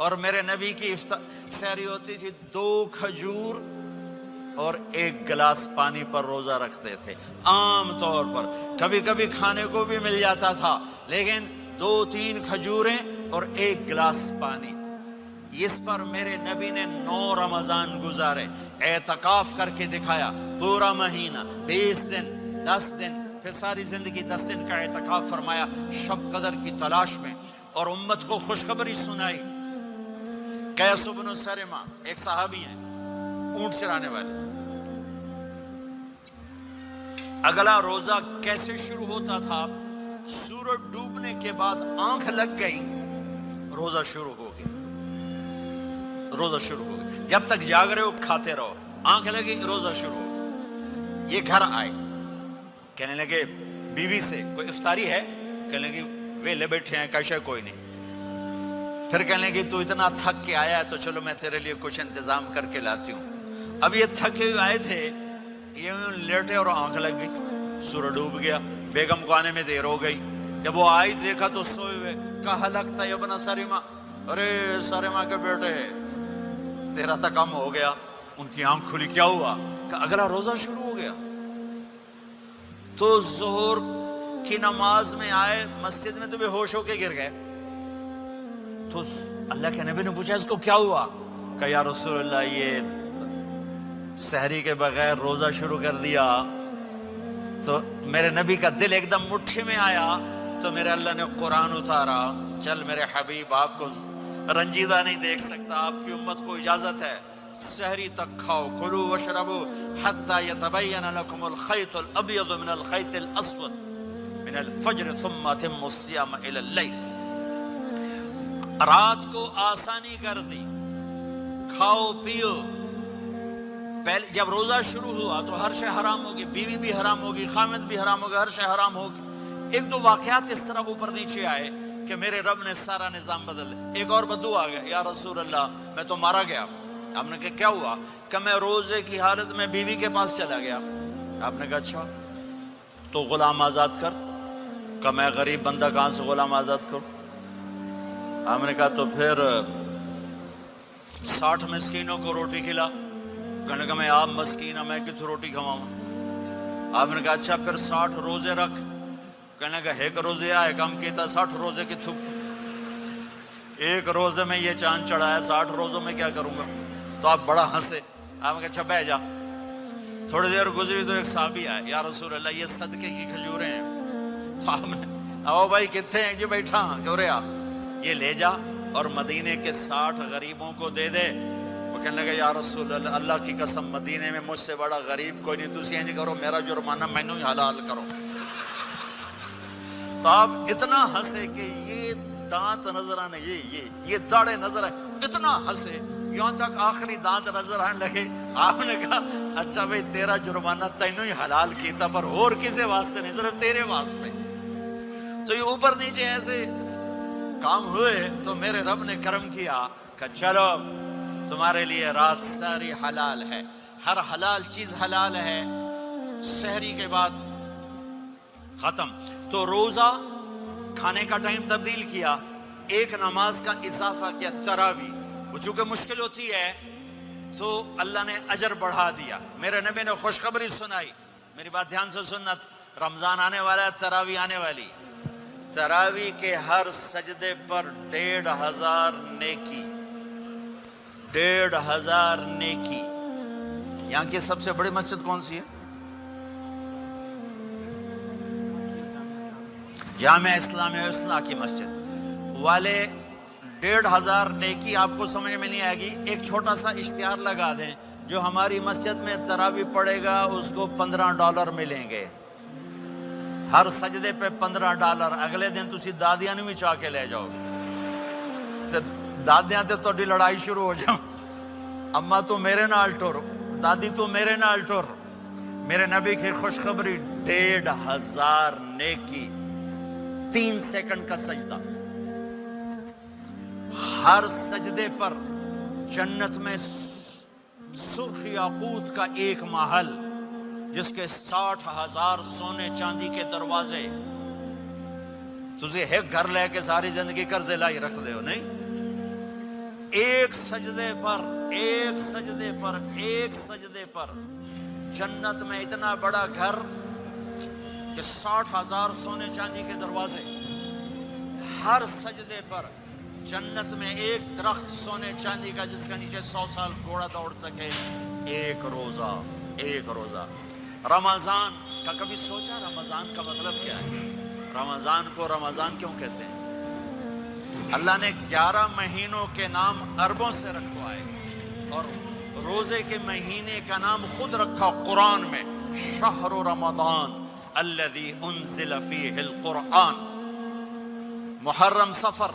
اور میرے نبی کی سحری ہوتی تھی 2 کھجور اور 1 گلاس پانی پر روزہ رکھتے تھے عام طور پر. کبھی کبھی کھانے کو بھی مل جاتا تھا لیکن 2-3 کھجوریں اور 1 گلاس پانی. اس پر میرے نبی نے 9 رمضان گزارے, اعتکاف کر کے دکھایا. پورا مہینہ 20 دن 10 دن پھر ساری زندگی 10 دن کا اعتکاف فرمایا شب قدر کی تلاش میں, اور امت کو خوشخبری سنائی. قیس بن سرمہ ایک صحابی ہیں, اونٹ چرانے والے. اگلا روزہ کیسے شروع ہوتا تھا؟ سورج ڈوبنے کے بعد آنکھ لگ گئی, روزہ شروع ہو گیا. روزہ شروع ہو گیا, جب تک جاگ رہے ہو کھاتے رہو, آنکھ لگی روزہ شروع ہو گیا. یہ گھر آئے, کہنے لگے بیوی سے کوئی افطاری ہے؟ کہنے لگے ویلے بیٹھے ہیں, کیسے کوئی نہیں. پھر کہنے لگے تو اتنا تھک کے آیا ہے تو چلو میں تیرے لیے کچھ انتظام کر کے لاتی ہوں. اب یہ تھکے ہوئے آئے تھے, یہ لیٹے اور آنکھ لگ گئی, سورج ڈوب گیا. بیگم کو آنے میں دیر ہو گئی. جب وہ آئی دیکھا تو سوئے ہوئے. کہا لگتا ہے ابن سرمہ, ارے سرمہ کے بیٹے تیرا تو کم ہو گیا. ان کی آنکھ کھلی, کیا ہوا؟ کہ اگلا روزہ شروع ہو گیا. تو ظہر کی نماز میں آئے مسجد میں تو بے ہوش ہو کے گر گئے. تو اللہ کے نبی نے پوچھا اس کو کیا ہوا؟ کہ یا رسول اللہ یہ سحری کے بغیر روزہ شروع کر دیا. تو میرے نبی کا دل ایک دم مٹھی میں آیا. تو میرے اللہ نے قرآن اتارا, چل میرے حبیب آپ کو رنجیدہ نہیں دیکھ سکتا, آپ کی امت کو اجازت ہے سحری تک کھاؤ. کلوا واشربوا حتى يتبين لكم الخيط الابيض من الخيط الاسود من الفجر ثم اتموا الصيام الى الليل. رات کو آسانی کر دی, کھاؤ پیو. پہلے جب روزہ شروع ہوا تو ہر شے حرام ہوگی, بیوی بھی حرام ہوگی, خامد بھی حرام ہوگا, ہر شے حرام ہوگی. 1-2 واقعات اس طرح اوپر نیچے آئے کہ میرے رب نے سارا نظام بدل. ایک اور بدو آ گیا, یا رسول اللہ میں تو مارا گیا. آپ نے کہا کیا ہوا؟ کہ میں روزے کی حالت میں بیوی کے پاس چلا گیا. آپ نے کہا اچھا تو غلام آزاد کر. کہ میں غریب بندہ کہاں سے غلام آزاد کروں؟ آپ نے کہا تو پھر 60 مسکینوں کو روٹی کھلا. کہنے کا میں آپ مسکین ہوں, میں کتوں روٹی کھواؤں؟ آپ نے کہا اچھا پھر 60 روزے رکھ. کہنے کا ایک روزے آئے کم کیتا, 60 روزے کی تھک. ایک روزے میں یہ چاند چڑھا ہے, 60 روزوں میں کیا کروں گا؟ تو آپ بڑا ہنسے. آپ نے کہا اچھا بہ جا. تھوڑی دیر گزری تو ایک صحابی آئے, یا رسول اللہ یہ صدقے کی کھجوریں ہیں. تو آپ نے او بھائی کتنے ہیں؟ جی بیٹھا چورے آپ, یہ لے جا اور مدینے کے 60 غریبوں کو دے دے. وہ کہنے لگا یا رسول اللہ اللہ کی قسم مدینے میں مجھ سے بڑا غریب کوئی نہیں, تسی انج کرو میرا جرمانہ مینوں ہی حلال کرو. تو آپ اتنا ہنسے کہ یہ دانت نظر آنے, یہ داڑے نظر آئے, اتنا ہنسے یہاں تک آخری دانت نظر آنے لگے. آپ نے کہا اچھا بھائی تیرا جرمانہ تینوں ہی حلال کیتا, پر اور کسی واسطے نہیں, صرف تیرے واسطے. تو یہ اوپر نیچے ایسے کام ہوئے تو میرے رب نے کرم کیا کہ چلو تمہارے لیے رات ساری حلال ہے, ہر حلال چیز حلال ہے. سحری کے بعد ختم. تو روزہ کھانے کا ٹائم تبدیل کیا, ایک نماز کا اضافہ کیا, تراویح. وہ چونکہ مشکل ہوتی ہے تو اللہ نے اجر بڑھا دیا. میرے نبی نے خوشخبری سنائی, میری بات دھیان سے سننا, رمضان آنے والا ہے, تراویح آنے والی. تراویح کے ہر سجدے پر 1500 نیکی, 1500 نیکی. یہاں کی سب سے بڑی مسجد کون سی ہے؟ جامع اسلامیہ اصلاح کی مسجد والے. 1500 نیکی آپ کو سمجھ میں نہیں آئے گی. ایک چھوٹا سا اشتہار لگا دیں, جو ہماری مسجد میں تراویح پڑے گا اس کو $15 ملیں گے, ہر سجدے پہ $15. اگلے دن تسی دادیاں نہیں بھی چاہ کے لے جاؤ گے, دادیاں تے تہاڈی لڑائی شروع ہو جاؤ, اما تو میرے نال ٹر, دادی تو میرے نال ٹر. میرے نبی کی خوشخبری 1500 نیکی, 3 سیکنڈ کا سجدہ. ہر سجدے پر جنت میں سرخ یاقوت کا ایک محل جس کے 60,000 سونے چاندی کے دروازے. تجھے ایک گھر لے کے ساری زندگی قرضے لائی رکھ دے ہو نہیں, ایک سجدے پر جنت میں اتنا بڑا گھر کہ 60,000 سونے چاندی کے دروازے، ہر سجدے پر جنت میں ایک درخت سونے چاندی کا جس کا نیچے 100 سال گھوڑا دوڑ سکے، ایک روزہ۔ رمضان کا کبھی سوچا رمضان کا مطلب کیا ہے؟ رمضان کو رمضان کیوں کہتے ہیں؟ اللہ نے 11 مہینوں کے نام عربوں سے رکھوائے اور روزے کے مہینے کا نام خود رکھا قرآن میں، شہر رمضان الذی انزل فیہ القرآن۔ محرم، صفر،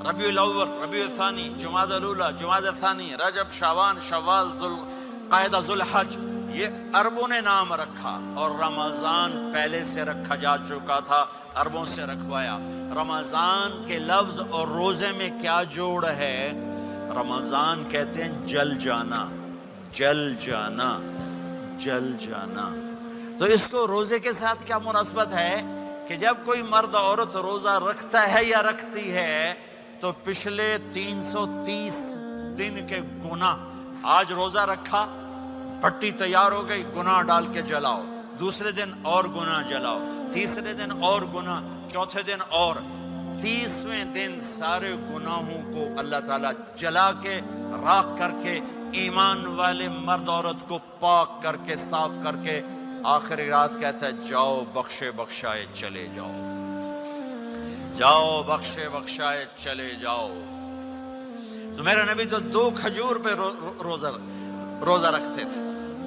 ربیع الاول، ربیع الثانی، جمادی الاولی، جمادی الثانی، رجب، شعبان، شوال، ذوالقعدہ، ذوالحج، یہ عربوں نے نام رکھا، اور رمضان پہلے سے رکھا جا چکا تھا، عربوں سے رکھوایا۔ رمضان کے لفظ اور روزے میں کیا جوڑ ہے؟ رمضان کہتے ہیں جل جانا، جل جانا۔ تو اس کو روزے کے ساتھ کیا مناسبت ہے کہ جب کوئی مرد عورت روزہ رکھتا ہے یا رکھتی ہے تو پچھلے 330 دن کے گناہ، آج روزہ رکھا، پٹی تیار ہو گئی، گناہ ڈال کے جلاؤ، دوسرے دن اور گناہ جلاؤ، تیسرے دن اور گناہ، چوتھے دن اور، 30ویں دن سارے گناہوں کو اللہ تعالیٰ جلا کے، راکھ کر کے، ایمان والے مرد عورت کو پاک کر کے، صاف کر کے، آخری رات کہتا ہے جاؤ بخشے بخشائے چلے جاؤ، جاؤ بخشے بخشائے چلے جاؤ۔ تو میرے نبی تو 2 کھجور پہ روزہ رکھتے تھے۔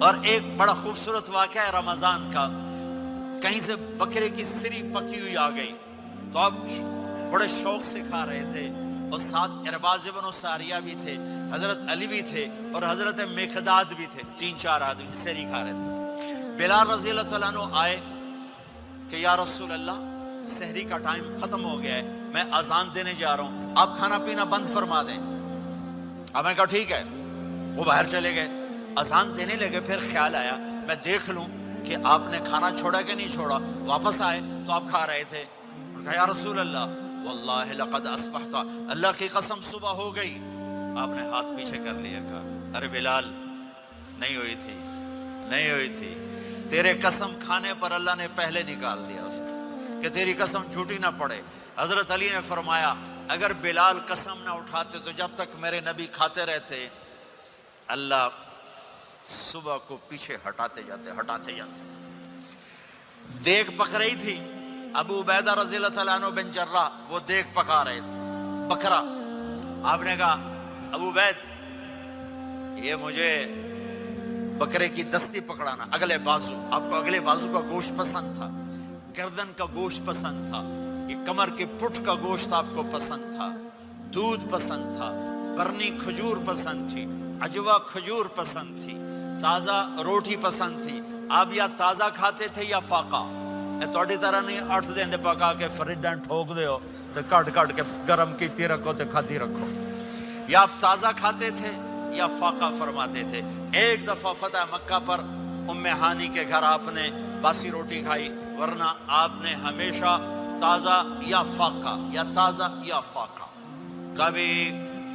اور ایک بڑا خوبصورت واقعہ ہے رمضان کا، کہیں سے بکرے کی سری پکی ہوئی آ گئی تو اب بڑے شوق سے کھا رہے تھے، اور ساتھ ارباز بن ساریہ بھی تھے، حضرت علی بھی تھے، اور حضرت مقداد بھی تھے، 3-4 آدمی سری کھا رہے تھے۔ بلال رضی اللہ تعالیٰ عنہ آئے کہ یا رسول اللہ، سحری کا ٹائم ختم ہو گیا ہے، میں اذان دینے جا رہا ہوں، آپ کھانا پینا بند فرما دیں۔ اب میں کہا ٹھیک ہے، وہ باہر چلے گئے، اذان دینے لگے، پھر خیال آیا میں دیکھ لوں کہ آپ نے کھانا چھوڑا کہ نہیں چھوڑا۔ واپس آئے تو آپ کھا رہے تھے، کہا یا رسول اللہ واللہ لقد اصبحت، اللہ کی قسم صبح ہو گئی۔ آپ نے ہاتھ پیچھے کر لیا، کہا ارے بلال، نہیں ہوئی تھی، تیرے قسم کھانے پر اللہ نے پہلے نکال دیا اس کو کہ تیری قسم جھوٹی نہ پڑے۔ حضرت علی نے فرمایا اگر بلال قسم نہ اٹھاتے تو جب تک میرے نبی کھاتے رہتے، اللہ صبح کو پیچھے ہٹاتے جاتے۔ دیگ پک رہی تھی، ابو عبیدہ رضی اللہ تعالیٰ عنہ بن جراح وہ دیگ پکا رہے تھے، بکرا۔ آپ نے کہا ابو عبید، یہ مجھے بکرے کی دستی پکڑانا، اگلے بازو، آپ کو اگلے بازو کا گوشت پسند تھا، گردن کا گوشت پسند تھا، یہ کمر کے پٹھ کا گوشت آپ کو پسند تھا، دودھ پسند تھا، برنی کھجور پسند تھی، عجوا کھجور پسند تھی، تازہ روٹی پسند تھی۔ آپ یا تازہ کھاتے تھے یا فاقہ، توڑی طرح نہیں 8 دن دے پکا کے فریڈاں ٹھوک دے ہو تو کٹ کے گرم کیتی رکھو تو کھاتی رکھو، یا آپ تازہ کھاتے تھے یا فاقہ فرماتے تھے۔ ایک دفعہ فتح مکہ پر ام ہانی کے گھر آپ نے باسی روٹی کھائی، ورنہ آپ نے ہمیشہ تازہ یا فاقہ، یا تازہ یا فاقہ، کبھی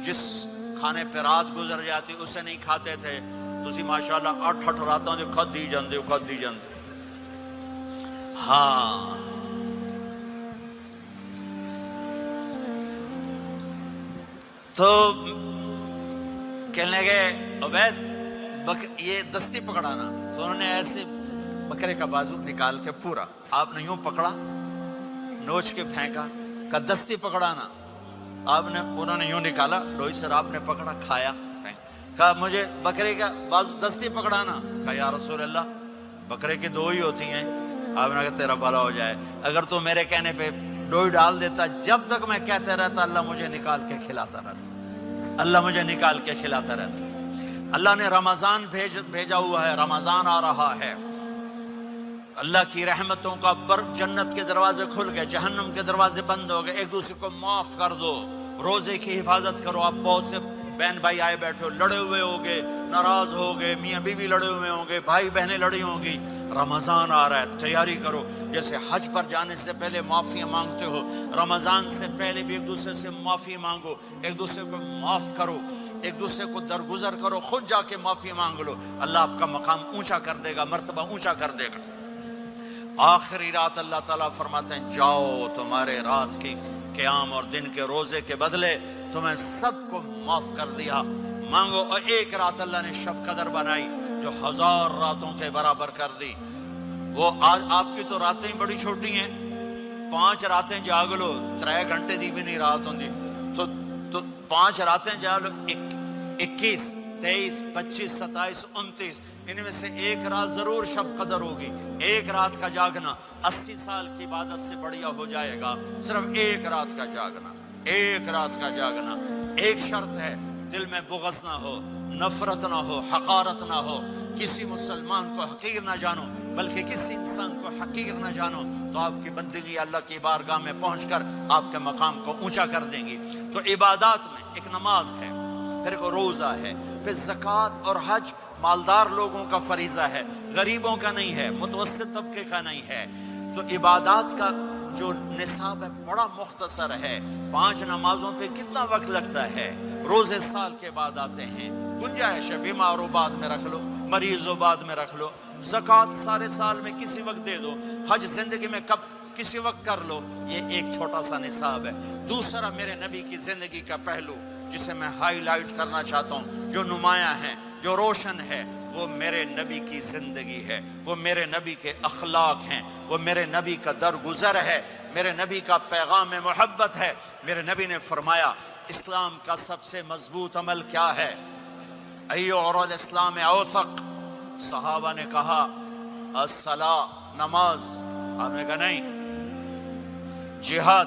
جس کھانے پہ رات گزر جاتی اسے نہیں کھاتے تھے۔ تسی ماشاءاللہ 8 راتوں جو کھدی جاندے ہو۔ ہاں، تو کہنے لگے عبید یہ دستی پکڑانا، تو انہوں نے ایسے بکرے کا بازو نکال کے پورا، آپ نے یوں پکڑا، نوچ کے پھینکا، کہ دستی پکڑانا، انہوں نے یوں نکالا ڈوئی سر، آپ نے پکڑا، کھایا، کہا مجھے بکرے کا بازو دستی پکڑانا، کہا یا رسول اللہ بکرے کی 2 ہی ہوتی ہیں۔ آپ نے کہا تیرا بھلا ہو جائے، اگر تو میرے کہنے پہ ڈوئی ڈال دیتا، جب تک میں کہتے رہتا اللہ مجھے نکال کے کھلاتا رہتا۔ اللہ نے رمضان بھیجا ہوا ہے، رمضان آ رہا ہے، اللہ کی رحمتوں کا جنت کے دروازے کھل گئے، جہنم کے دروازے بند ہو گئے، ایک دوسرے کو معاف کر دو، روزے کی حفاظت کرو۔ آپ بہت سے بہن بھائی آئے بیٹھے ہو، لڑے ہوئے ہوگے، ناراض ہوگے، میاں بیوی لڑے ہوئے ہوں گے، بھائی بہنیں لڑی ہوں گی، رمضان آ رہا ہے، تیاری کرو. جیسے حج پر جانے سے پہلے معافی مانگتے ہو، رمضان سے پہلے بھی ایک دوسرے سے معافی مانگو، ایک دوسرے کو معاف کرو، ایک دوسرے کو درگزر کرو، خود جا کے معافی مانگ لو. اللہ آپ کا مقام اونچا کر دے گا، مرتبہ اونچا کر دے گا. آخری رات اللہ تعالیٰ فرماتے ہیں جاؤ، تمہارے رات کی قیام اور دن کے روزے کے بدلے تمہیں سب کو معاف کر دیا. مانگو. اور ایک رات اللہ نے شب قدر بنائی جو 1000 راتوں کے برابر کر دی. وہ آج آپ کی تو راتیں بڑی چھوٹی ہیں، 5 راتیں جاگ لو، 3 گھنٹے دی بھی نہیں رات ہوندی، تو 5 راتیں جاگ لو، 21 23 25 27 29، ان میں سے ایک رات ضرور شب قدر ہوگی. ایک رات کا جاگنا 80 سال کی عبادت سے بڑھیا ہو جائے گا. صرف ایک رات کا جاگنا، ایک رات کا جاگنا. ایک شرط ہے، دل میں بغض نہ ہو، نفرت نہ ہو، حقارت نہ ہو. کسی مسلمان کو حقیر نہ جانو، بلکہ کسی انسان کو حقیر نہ جانو، تو آپ کی بندگی اللہ کی بارگاہ میں پہنچ کر آپ کے مقام کو اونچا کر دیں گی. تو عبادات میں ایک نماز ہے، پھر ایک روزہ ہے، پھر زکوٰۃ اور حج مالدار لوگوں کا فریضہ ہے، غریبوں کا نہیں ہے، متوسط طبقے کا نہیں ہے. تو عبادات کا جو نصاب ہے بڑا مختصر ہے. 5 نمازوں پہ کتنا وقت لگتا ہے؟ روزے سال کے بعد آتے ہیں، گنجائش ہے، بیمار ہو بعد میں رکھ لو، مریض ہو بعد میں رکھ لو. زکوٰۃ سارے سال میں کسی وقت دے دو، حج زندگی میں کب کسی وقت کر لو. یہ ایک چھوٹا سا نصاب ہے. دوسرا میرے نبی کی زندگی کا پہلو جسے میں ہائی لائٹ کرنا چاہتا ہوں، جو نمایاں ہے، جو روشن ہے، وہ میرے نبی کی زندگی ہے، وہ میرے نبی کے اخلاق ہیں، وہ میرے نبی کا درگزر ہے، میرے نبی کا پیغام محبت ہے. میرے نبی نے فرمایا اسلام کا سب سے مضبوط عمل کیا ہے؟ ایو اور الاسلام اوثق. صحابہ نے کہا الصلاۃ، نماز. آپ نے کہا نہیں. جہاد.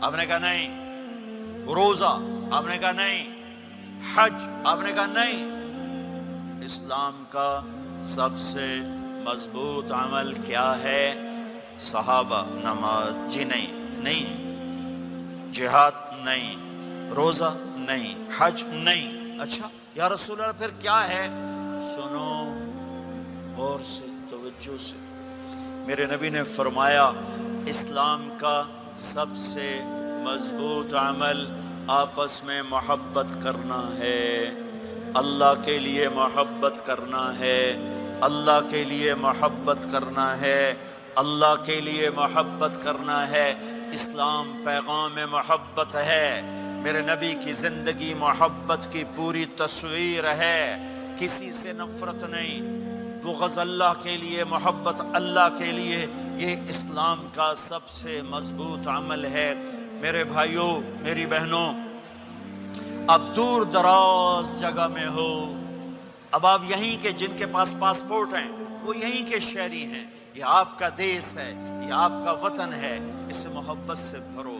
آپ نے کہا نہیں. روزہ. آپ نے کہا نہیں. حج. آپ نے کہا نہیں. اسلام کا سب سے مضبوط عمل کیا ہے؟ صحابہ. نماز. جی نہیں. جہاد نہیں. روزہ نہیں. حج نہیں. اچھا یا رسول اللہ پھر کیا ہے؟ سنو غور سے، توجہ سے. میرے نبی نے فرمایا اسلام کا سب سے مضبوط عمل آپس میں محبت کرنا ہے. اللہ کے لیے محبت کرنا ہے، اللہ کے لیے محبت کرنا ہے، اللہ کے لیے محبت کرنا ہے. اسلام پیغام محبت ہے. میرے نبی کی زندگی محبت کی پوری تصویر ہے. کسی سے نفرت نہیں، بغض اللہ کے لیے، محبت اللہ کے لیے. یہ اسلام کا سب سے مضبوط عمل ہے. میرے بھائیوں، میری بہنوں، اب دور دراز جگہ میں ہو، اب آپ یہیں کے، جن کے پاس پاسپورٹ ہیں وہ یہیں کے شہری ہیں. یہ آپ کا دیس ہے، یہ آپ کا وطن ہے. اسے محبت سے بھرو.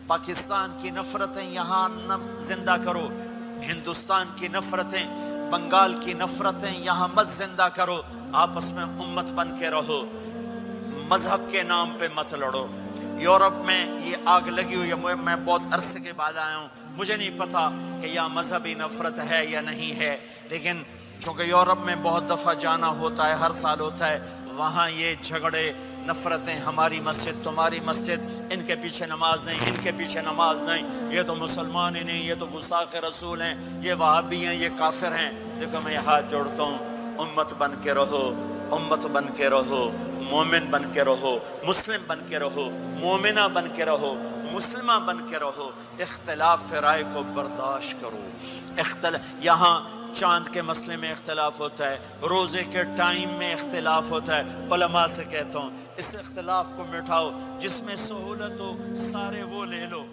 پاکستان کی نفرتیں یہاں نہ زندہ کرو، ہندوستان کی نفرتیں، بنگال کی نفرتیں یہاں مت زندہ کرو. آپس میں امت بن کے رہو، مذہب کے نام پہ مت لڑو. یورپ میں یہ آگ لگی ہوئی ہے. میں بہت عرصے کے بعد آیا ہوں، مجھے نہیں پتا کہ یہاں مذہبی نفرت ہے یا نہیں ہے، لیکن چونکہ یورپ میں بہت دفعہ جانا ہوتا ہے، ہر سال ہوتا ہے، وہاں یہ جھگڑے، نفرتیں، ہماری مسجد، تمہاری مسجد، ان کے پیچھے نماز نہیں، ان کے پیچھے نماز نہیں، یہ تو مسلمان ہی نہیں، یہ تو گستاخ رسول ہیں، یہ وہابی ہیں، یہ کافر ہیں. دیکھو میں ہاتھ جوڑتا ہوں، امت بن کے رہو، امت بن کے رہو، مومن بن کے رہو، مسلم بن کے رہو، مومنہ بن کے رہو، مسلمہ بن کے رہو. اختلاف رائے کو برداشت کرو. یہاں چاند کے مسئلے میں اختلاف ہوتا ہے، روزے کے ٹائم میں اختلاف ہوتا ہے. علماء سے کہتا ہوں اس اختلاف کو مٹھاؤ. جس میں سہولت ہو سارے وہ لے لو.